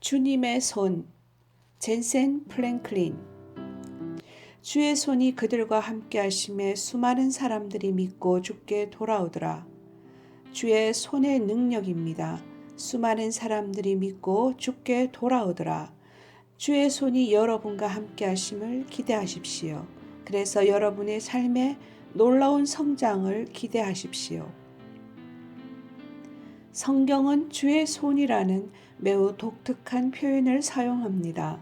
주님의 손, 젠센 플랭클린. 주의 손이 그들과 함께 하심에 수많은 사람들이 믿고 주께 돌아오더라. 주의 손의 능력입니다. 수많은 사람들이 믿고 주께 돌아오더라. 주의 손이 여러분과 함께 하심을 기대하십시오. 그래서 여러분의 삶에 놀라운 성장을 기대하십시오. 성경은 주의 손이라는 매우 독특한 표현을 사용합니다.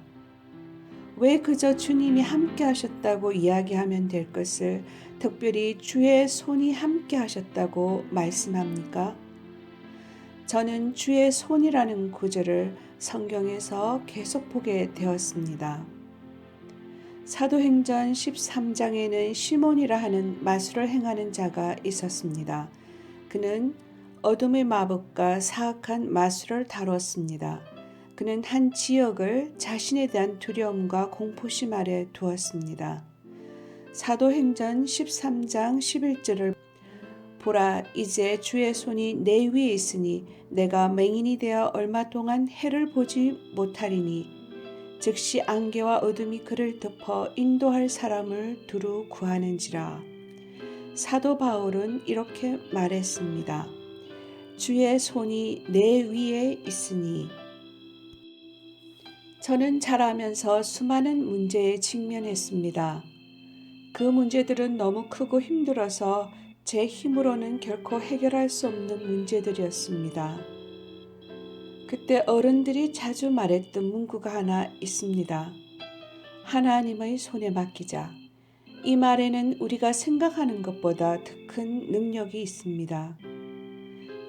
왜 그저 주님이 함께 하셨다고 이야기하면 될 것을 특별히 주의 손이 함께 하셨다고 말씀합니까? 저는 주의 손이라는 구절을 성경에서 계속 보게 되었습니다. 사도행전 13장에는 시몬이라 하는 마술을 행하는 자가 있었습니다. 그는 어둠의 마법과 사악한 마술을 다루었습니다. 그는 한 지역을 자신에 대한 두려움과 공포심 아래 두었습니다. 사도행전 13장 11절을 보라, 이제 주의 손이 내 위에 있으니 내가 맹인이 되어 얼마 동안 해를 보지 못하리니 즉시 안개와 어둠이 그를 덮어 인도할 사람을 두루 구하는지라. 사도 바울은 이렇게 말했습니다. 주의 손이 내 위에 있으니. 저는 자라면서 수많은 문제에 직면했습니다. 그 문제들은 너무 크고 힘들어서 제 힘으로는 결코 해결할 수 없는 문제들이었습니다. 그때 어른들이 자주 말했던 문구가 하나 있습니다. 하나님의 손에 맡기자. 이 말에는 우리가 생각하는 것보다 더 큰 능력이 있습니다.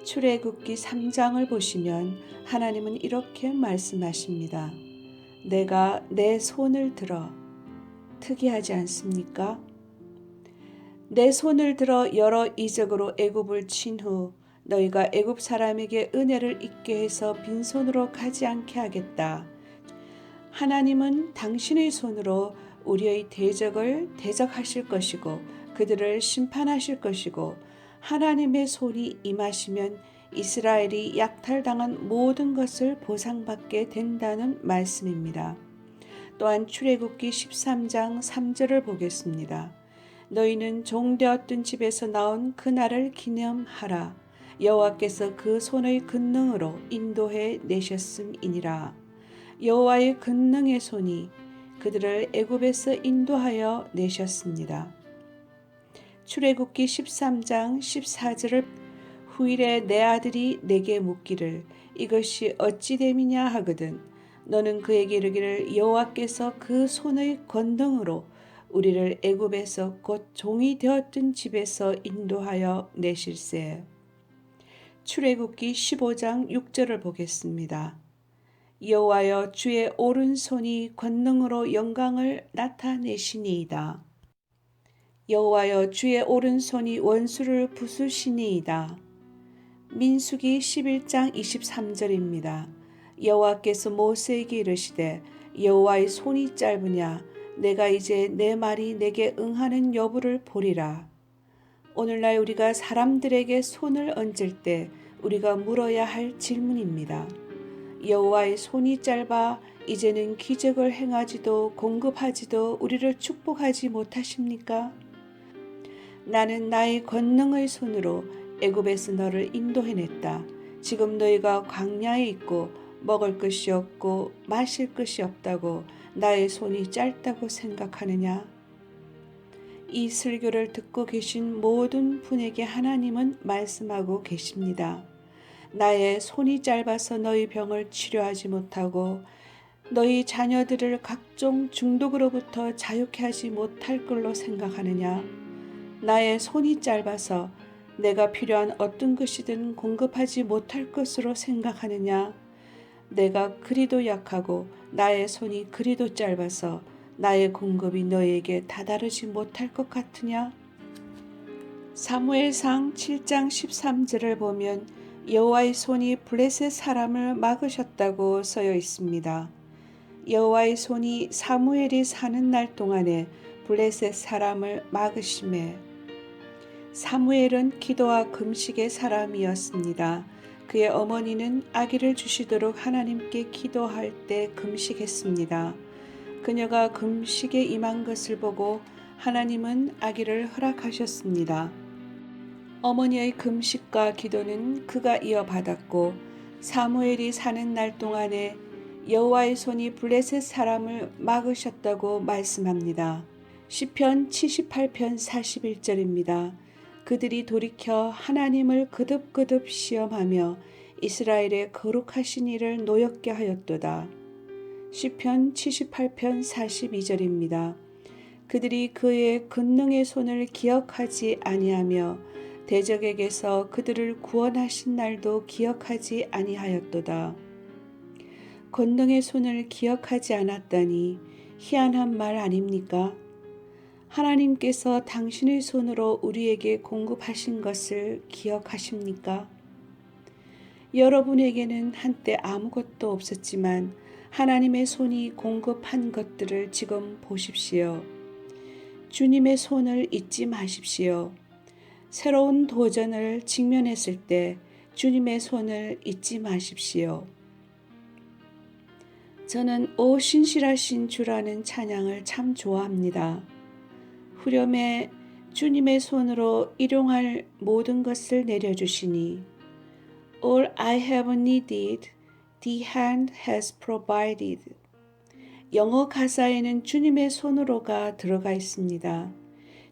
출애굽기 3장을 보시면 하나님은 이렇게 말씀하십니다. 내가 내 손을 들어. 특이하지 않습니까? 내 손을 들어 여러 이적으로 애굽을 친 후 너희가 애굽 사람에게 은혜를 잊게 해서 빈손으로 가지 않게 하겠다. 하나님은 당신의 손으로 우리의 대적을 대적하실 것이고 그들을 심판하실 것이고 하나님의 손이 임하시면 이스라엘이 약탈당한 모든 것을 보상받게 된다는 말씀입니다. 또한 출애굽기 13장 3절을 보겠습니다. 너희는 종되었던 집에서 나온 그날을 기념하라. 여호와께서 그 손의 권능으로 인도해 내셨음이니라. 여호와의 권능의 손이 그들을 애굽에서 인도하여 내셨습니다. 출애굽기 13장 14절을 후일에 내 아들이 내게 묻기를 이것이 어찌 됨이냐 하거든 너는 그에게 이르기를 여호와께서 그 손의 권능으로 우리를 애굽에서 곧 종이 되었던 집에서 인도하여 내실세. 출애굽기 15장 6절을 보겠습니다. 여호와여 주의 오른손이 권능으로 영광을 나타내시니이다. 여호와여 주의 오른손이 원수를 부수시니이다. 민수기 11장 23절입니다. 여호와께서 모세에게 이르시되 여호와의 손이 짧으냐 내가 이제 내 말이 내게 응하는 여부를 보리라. 오늘날 우리가 사람들에게 손을 얹을 때 우리가 물어야 할 질문입니다. 여호와의 손이 짧아 이제는 기적을 행하지도 공급하지도 우리를 축복하지 못하십니까? 나는 나의 권능의 손으로 애굽에서 너를 인도해냈다. 지금 너희가 광야에 있고 먹을 것이 없고 마실 것이 없다고 나의 손이 짧다고 생각하느냐? 이 설교를 듣고 계신 모든 분에게 하나님은 말씀하고 계십니다. 나의 손이 짧아서 너희 병을 치료하지 못하고 너희 자녀들을 각종 중독으로부터 자유케 하지 못할 걸로 생각하느냐? 나의 손이 짧아서 내가 필요한 어떤 것이든 공급하지 못할 것으로 생각하느냐? 내가 그리도 약하고 나의 손이 그리도 짧아서 나의 공급이 너에게 다다르지 못할 것 같으냐? 사무엘상 7장 13절을 보면 여호와의 손이 블레셋 사람을 막으셨다고 써여 있습니다. 여호와의 손이 사무엘이 사는 날 동안에 블레셋 사람을 막으심에 사무엘은 기도와 금식의 사람이었습니다. 그의 어머니는 아기를 주시도록 하나님께 기도할 때 금식했습니다. 그녀가 금식에 임한 것을 보고 하나님은 아기를 허락하셨습니다. 어머니의 금식과 기도는 그가 이어받았고 사무엘이 사는 날 동안에 여호와의 손이 블레셋 사람을 막으셨다고 말씀합니다. 시편 78편 41절입니다. 그들이 돌이켜 하나님을 거듭거듭 시험하며 이스라엘의 거룩하신 이를 노엽게 하였도다. 시편 78편 42절입니다. 그들이 그의 권능의 손을 기억하지 아니하며 대적에게서 그들을 구원하신 날도 기억하지 아니하였도다. 권능의 손을 기억하지 않았다니 희한한 말 아닙니까? 하나님께서 당신의 손으로 우리에게 공급하신 것을 기억하십니까? 여러분에게는 한때 아무것도 없었지만 하나님의 손이 공급한 것들을 지금 보십시오. 주님의 손을 잊지 마십시오. 새로운 도전을 직면했을 때 주님의 손을 잊지 마십시오. 저는 오 신실하신 주라는 찬양을 참 좋아합니다. 후렴에 주님의 손으로 일용할 모든 것을 내려주시니 All I have needed, the hand has provided. 영어 가사에는 주님의 손으로가 들어가 있습니다.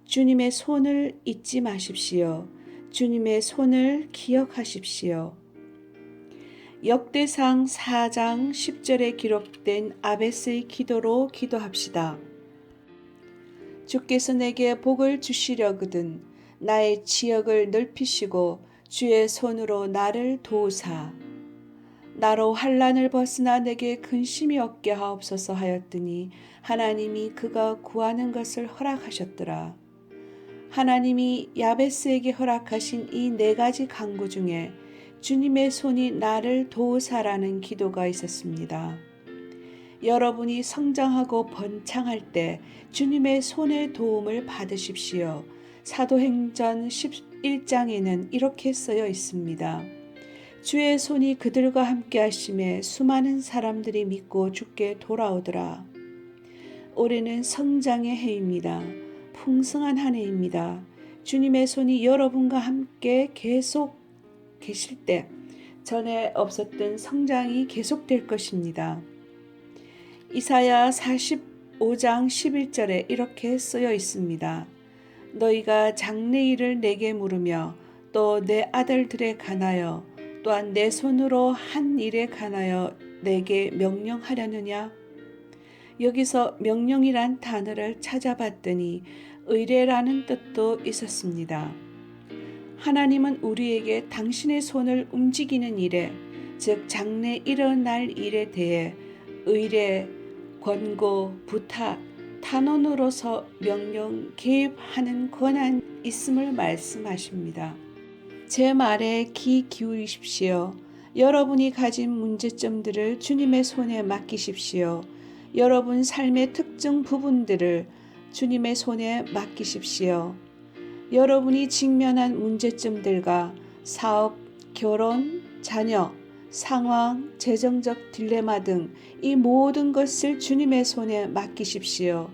주님의 손을 잊지 마십시오. 주님의 손을 기억하십시오. 역대상 4장 10절에 기록된 아베스의 기도로 기도합시다. 주께서 내게 복을 주시려거든 나의 지역을 넓히시고 주의 손으로 나를 도우사. 나로 환난을 벗으나 내게 근심이 없게 하옵소서 하였더니 하나님이 그가 구하는 것을 허락하셨더라. 하나님이 야베스에게 허락하신 이 4가지 간구 중에 주님의 손이 나를 도우사라는 기도가 있었습니다. 여러분이 성장하고 번창할 때 주님의 손의 도움을 받으십시오. 사도행전 11장에는 이렇게 쓰여 있습니다. 주의 손이 그들과 함께 하심에 수많은 사람들이 믿고 주께 돌아오더라. 올해는 성장의 해입니다. 풍성한 한 해입니다. 주님의 손이 여러분과 함께 계속 계실 때 전에 없었던 성장이 계속될 것입니다. 이사야 45장 11절에 이렇게 쓰여 있습니다. 너희가 장래일을 내게 물으며 또 내 아들들에 관하여 또한 내 손으로 한 일에 관하여 내게 명령하려느냐? 여기서 명령이란 단어를 찾아봤더니 의뢰라는 뜻도 있었습니다. 하나님은 우리에게 당신의 손을 움직이는 일에, 즉 장래 일어날 일에 대해 의뢰, 권고, 부탁, 탄원으로서 명령, 개입하는 권한이 있음을 말씀하십니다. 제 말에 귀 기울이십시오. 여러분이 가진 문제점들을 주님의 손에 맡기십시오. 여러분 삶의 특정 부분들을 주님의 손에 맡기십시오. 여러분이 직면한 문제점들과 사업, 결혼, 자녀, 상황, 재정적 딜레마 등 이 모든 것을 주님의 손에 맡기십시오.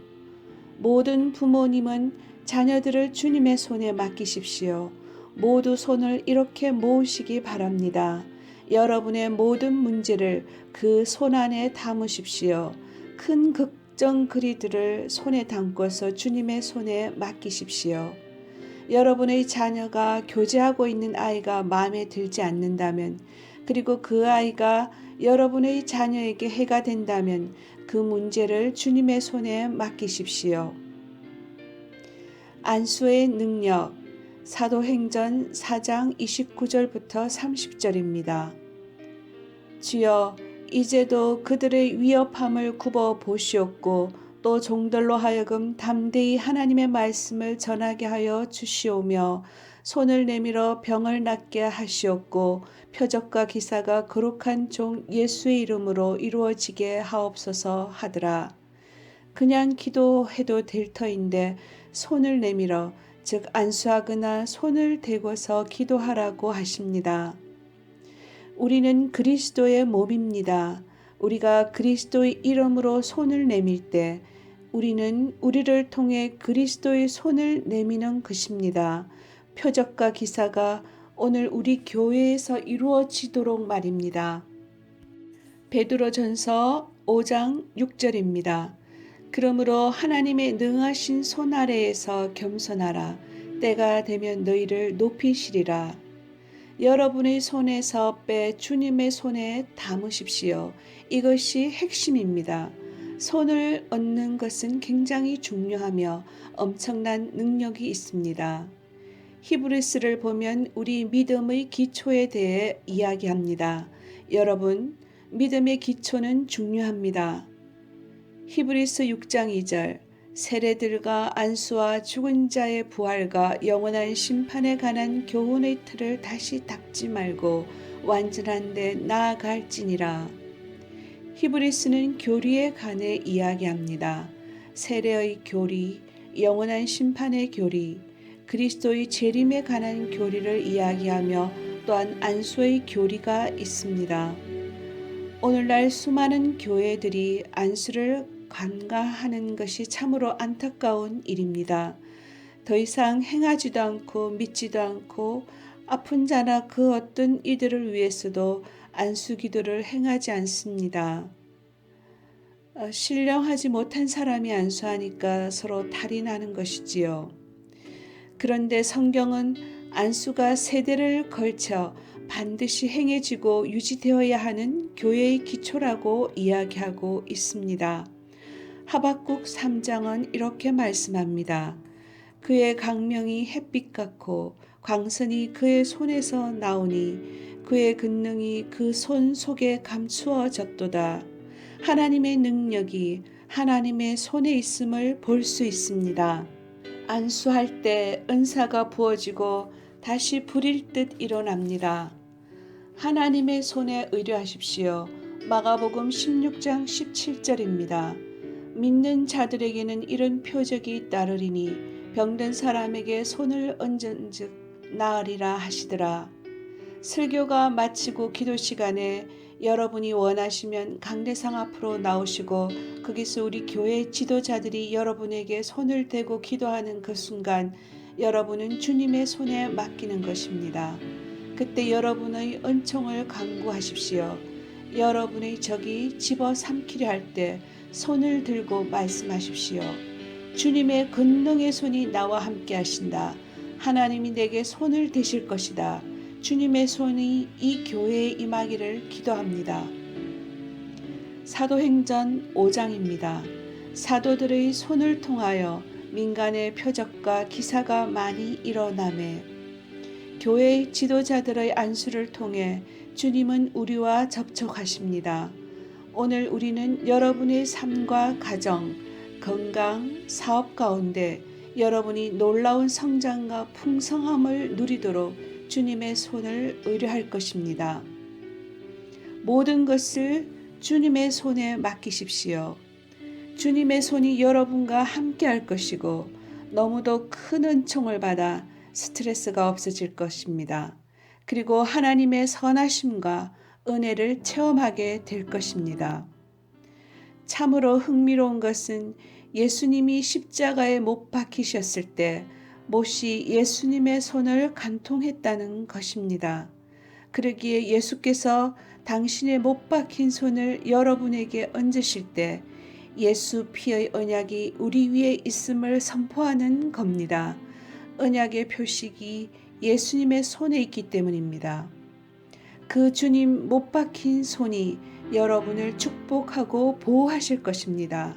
모든 부모님은 자녀들을 주님의 손에 맡기십시오. 모두 손을 이렇게 모으시기 바랍니다. 여러분의 모든 문제를 그 손 안에 담으십시오. 큰 걱정 그리들을 손에 담고서 주님의 손에 맡기십시오. 여러분의 자녀가 교제하고 있는 아이가 마음에 들지 않는다면, 그리고 그 아이가 여러분의 자녀에게 해가 된다면 그 문제를 주님의 손에 맡기십시오. 안수의 능력, 사도행전 4장 29절부터 30절입니다. 주여, 이제도 그들의 위협함을 굽어 보시옵고 또 종들로 하여금 담대히 하나님의 말씀을 전하게 하여 주시오며 손을 내밀어 병을 낫게 하시옵고 표적과 기사가 거룩한 종 예수의 이름으로 이루어지게 하옵소서 하더라. 그냥 기도해도 될 터인데 손을 내밀어, 즉 안수하거나 손을 대고서 기도하라고 하십니다. 우리는 그리스도의 몸입니다. 우리가 그리스도의 이름으로 손을 내밀 때 우리는 우리를 통해 그리스도의 손을 내미는 것입니다. 표적과 기사가 오늘 우리 교회에서 이루어지도록 말입니다. 베드로전서 5장 6절입니다. 그러므로 하나님의 능하신 손 아래에서 겸손하라. 때가 되면 너희를 높이시리라. 여러분의 손에서 빼 주님의 손에 담으십시오. 이것이 핵심입니다. 손을 얻는 것은 굉장히 중요하며 엄청난 능력이 있습니다. 히브리스를 보면 우리 믿음의 기초에 대해 이야기합니다. 여러분, 믿음의 기초는 중요합니다. 히브리스 6장 2절 세례들과 안수와 죽은 자의 부활과 영원한 심판에 관한 교훈의 틀을 다시 닦지 말고 완전한 데 나아갈지니라. 히브리스는 교리에 관해 이야기합니다. 세례의 교리, 영원한 심판의 교리, 그리스도의 재림에 관한 교리를 이야기하며 또한 안수의 교리가 있습니다. 오늘날 수많은 교회들이 안수를 간과하는 것이 참으로 안타까운 일입니다. 더 이상 행하지도 않고 믿지도 않고 아픈 자나 그 어떤 이들을 위해서도 안수 기도를 행하지 않습니다. 신령하지 못한 사람이 안수하니까 서로 탈이 나는 것이지요. 그런데 성경은 안수가 세대를 걸쳐 반드시 행해지고 유지되어야 하는 교회의 기초라고 이야기하고 있습니다. 하박국 3장은 이렇게 말씀합니다. 그의 강명이 햇빛 같고 광선이 그의 손에서 나오니 그의 권능이 그 손 속에 감추어졌도다. 하나님의 능력이 하나님의 손에 있음을 볼 수 있습니다. 안수할 때 은사가 부어지고 다시 부릴 듯 일어납니다. 하나님의 손에 의뢰하십시오. 마가복음 16장 17절입니다. 믿는 자들에게는 이런 표적이 따르리니 병든 사람에게 손을 얹은즉 나으리라 하시더라. 설교가 마치고 기도 시간에 여러분이 원하시면 강대상 앞으로 나오시고 거기서 우리 교회 지도자들이 여러분에게 손을 대고 기도하는 그 순간 여러분은 주님의 손에 맡기는 것입니다. 그때 여러분의 은총을 간구하십시오. 여러분의 적이 집어삼키려 할 때 손을 들고 말씀하십시오. 주님의 권능의 손이 나와 함께 하신다. 하나님이 내게 손을 대실 것이다. 주님의 손이 이 교회에 임하기를 기도합니다. 사도행전 5장입니다. 사도들의 손을 통하여 민간의 표적과 기사가 많이 일어나매 교회의 지도자들의 안수를 통해 주님은 우리와 접촉하십니다. 오늘 우리는 여러분의 삶과 가정, 건강, 사업 가운데 여러분이 놀라운 성장과 풍성함을 누리도록 주님의 손을 의뢰할 것입니다. 모든 것을 주님의 손에 맡기십시오. 주님의 손이 여러분과 함께 할 것이고 너무도 큰 은총을 받아 스트레스가 없어질 것입니다. 그리고 하나님의 선하심과 은혜를 체험하게 될 것입니다. 참으로 흥미로운 것은 예수님이 십자가에 못 박히셨을 때 못이 예수님의 손을 간통했다는 것입니다. 그러기에 예수께서 당신의 못 박힌 손을 여러분에게 얹으실 때 예수 피의 언약이 우리 위에 있음을 선포하는 겁니다. 언약의 표식이 예수님의 손에 있기 때문입니다. 그 주님 못 박힌 손이 여러분을 축복하고 보호하실 것입니다.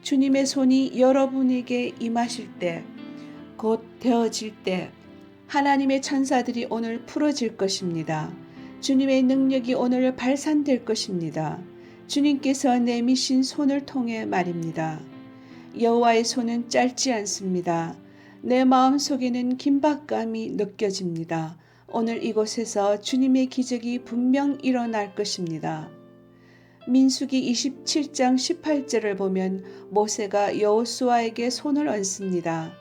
주님의 손이 여러분에게 임하실 때, 곧 되어질 때 하나님의 천사들이 오늘 풀어질 것입니다. 주님의 능력이 오늘 발산될 것입니다. 주님께서 내미신 손을 통해 말입니다. 여호와의 손은 짧지 않습니다. 내 마음속에는 긴박감이 느껴집니다. 오늘 이곳에서 주님의 기적이 분명 일어날 것입니다. 민수기 27장 18절을 보면 모세가 여호수아에게 손을 얹습니다.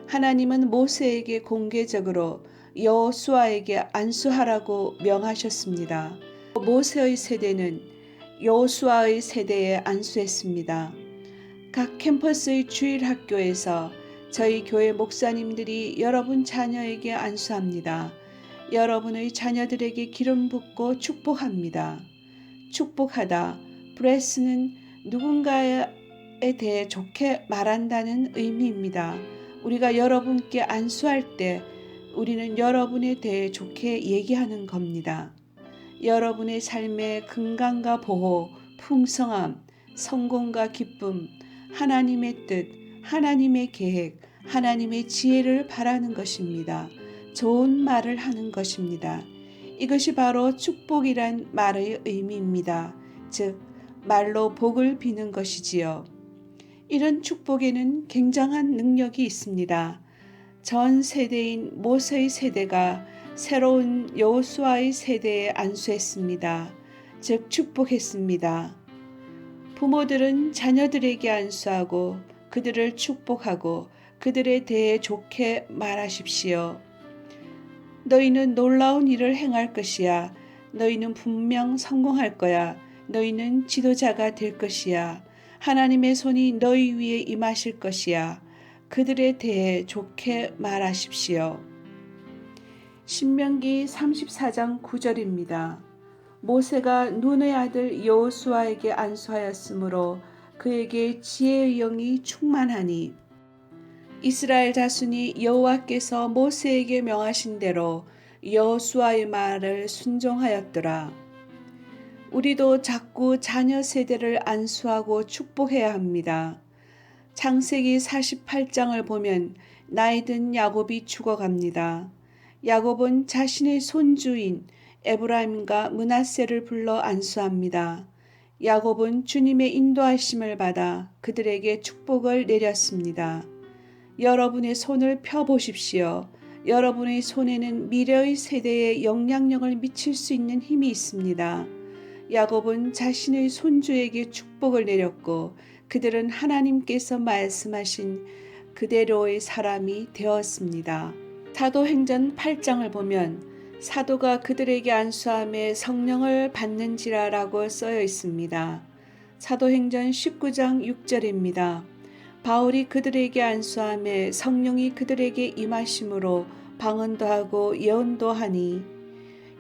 하나님은 모세에게 공개적으로 여호수아에게 안수하라고 명하셨습니다. 모세의 세대는 여호수아의 세대에 안수했습니다. 각 캠퍼스의 주일학교에서 저희 교회 목사님들이 여러분 자녀에게 안수합니다. 여러분의 자녀들에게 기름 붓고 축복합니다. 축복하다. bless는 누군가에 대해 좋게 말한다는 의미입니다. 우리가 여러분께 안수할 때 우리는 여러분에 대해 좋게 얘기하는 겁니다. 여러분의 삶의 건강과 보호, 풍성함, 성공과 기쁨, 하나님의 뜻, 하나님의 계획, 하나님의 지혜를 바라는 것입니다. 좋은 말을 하는 것입니다. 이것이 바로 축복이란 말의 의미입니다. 즉, 말로 복을 비는 것이지요. 이런 축복에는 굉장한 능력이 있습니다. 전 세대인 모세의 세대가 새로운 여호수아의 세대에 안수했습니다. 즉 축복했습니다. 부모들은 자녀들에게 안수하고 그들을 축복하고 그들에 대해 좋게 말하십시오. 너희는 놀라운 일을 행할 것이야. 너희는 분명 성공할 거야. 너희는 지도자가 될 것이야. 하나님의 손이 너희 위에 임하실 것이야. 그들에 대해 좋게 말하십시오. 신명기 34장 9절입니다. 모세가 눈의 아들 여호수아에게 안수하였으므로 그에게 지혜의 영이 충만하니 이스라엘 자손이 여호와께서 모세에게 명하신 대로 여호수아의 말을 순종하였더라. 우리도 자꾸 자녀 세대를 안수하고 축복해야 합니다. 창세기 48장을 보면 나이 든 야곱이 죽어갑니다. 야곱은 자신의 손주인 에브라임과 므낫세를 불러 안수합니다. 야곱은 주님의 인도하심을 받아 그들에게 축복을 내렸습니다. 여러분의 손을 펴보십시오. 여러분의 손에는 미래의 세대에 영향력을 미칠 수 있는 힘이 있습니다. 야곱은 자신의 손주에게 축복을 내렸고 그들은 하나님께서 말씀하신 그대로의 사람이 되었습니다. 사도행전 8장을 보면 사도가 그들에게 안수함에 성령을 받는지라라고 쓰여 있습니다. 사도행전 19장 6절입니다. 바울이 그들에게 안수함에 성령이 그들에게 임하심으로 방언도 하고 예언도 하니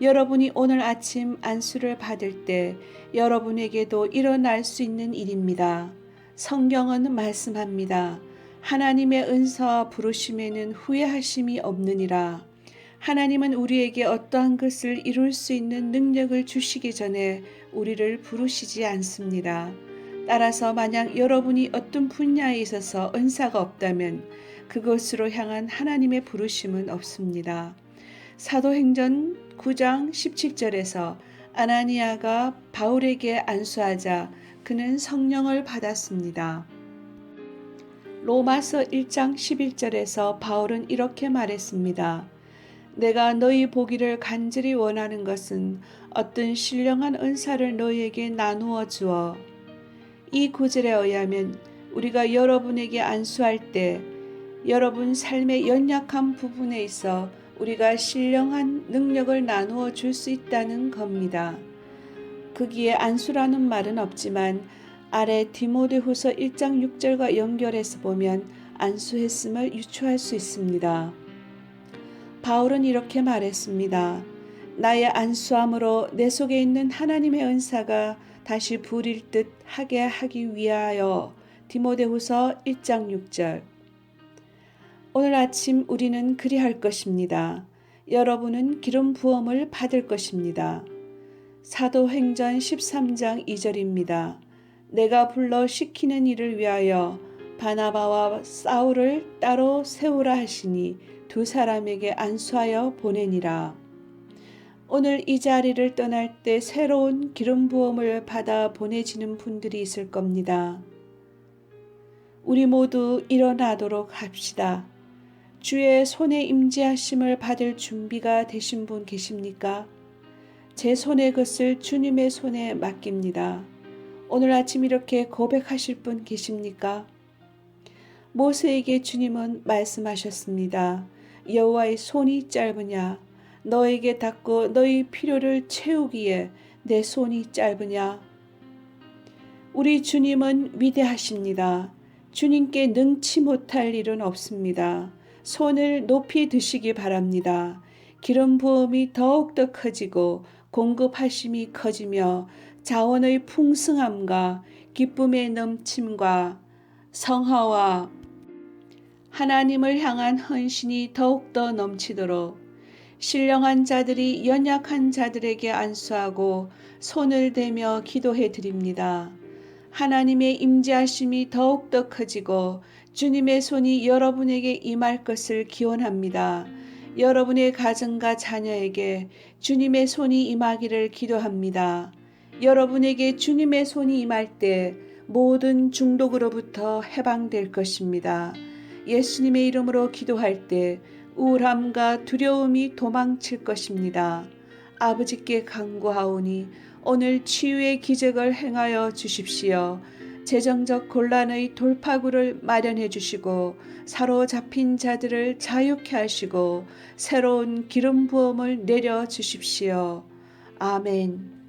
여러분이 오늘 아침 안수를 받을 때 여러분에게도 일어날 수 있는 일입니다. 성경은 말씀합니다. 하나님의 은사와 부르심에는 후회하심이 없느니라. 하나님은 우리에게 어떠한 것을 이룰 수 있는 능력을 주시기 전에 우리를 부르시지 않습니다. 따라서 만약 여러분이 어떤 분야에 있어서 은사가 없다면 그것으로 향한 하나님의 부르심은 없습니다. 사도행전 9장 17절에서 아나니아가 바울에게 안수하자 그는 성령을 받았습니다. 로마서 1장 11절에서 바울은 이렇게 말했습니다. 내가 너희 보기를 간절히 원하는 것은 어떤 신령한 은사를 너희에게 나누어 주어. 이 구절에 의하면 우리가 여러분에게 안수할 때 여러분 삶의 연약한 부분에 있어 우리가 신령한 능력을 나누어 줄 수 있다는 겁니다. 거기에 안수라는 말은 없지만 아래 디모데후서 1장 6절과 연결해서 보면 안수했음을 유추할 수 있습니다. 바울은 이렇게 말했습니다. 나의 안수함으로 내 속에 있는 하나님의 은사가 다시 부릴 듯 하게 하기 위하여. 디모데후서 1장 6절. 오늘 아침 우리는 그리할 것입니다. 여러분은 기름 부음을 받을 것입니다. 사도행전 13장 2절입니다. 내가 불러 시키는 일을 위하여 바나바와 사울을 따로 세우라 하시니 두 사람에게 안수하여 보내니라. 오늘 이 자리를 떠날 때 새로운 기름 부음을 받아 보내지는 분들이 있을 겁니다. 우리 모두 일어나도록 합시다. 주의 손에 임재하심을 받을 준비가 되신 분 계십니까? 제 손의 것을 주님의 손에 맡깁니다. 오늘 아침 이렇게 고백하실 분 계십니까? 모세에게 주님은 말씀하셨습니다. 여호와의 손이 짧으냐? 너에게 닿고 너희 필요를 채우기에 내 손이 짧으냐? 우리 주님은 위대하십니다. 주님께 능치 못할 일은 없습니다. 손을 높이 드시기 바랍니다. 기름 부음이 더욱더 커지고 공급하심이 커지며 자원의 풍성함과 기쁨의 넘침과 성화와 하나님을 향한 헌신이 더욱더 넘치도록 신령한 자들이 연약한 자들에게 안수하고 손을 대며 기도해 드립니다. 하나님의 임재하심이 더욱더 커지고 주님의 손이 여러분에게 임할 것을 기원합니다. 여러분의 가정과 자녀에게 주님의 손이 임하기를 기도합니다. 여러분에게 주님의 손이 임할 때 모든 중독으로부터 해방될 것입니다. 예수님의 이름으로 기도할 때 우울함과 두려움이 도망칠 것입니다. 아버지께 간구하오니 오늘 치유의 기적을 행하여 주십시오. 재정적 곤란의 돌파구를 마련해 주시고 사로잡힌 자들을 자유케 하시고 새로운 기름 부음을 내려 주십시오. 아멘.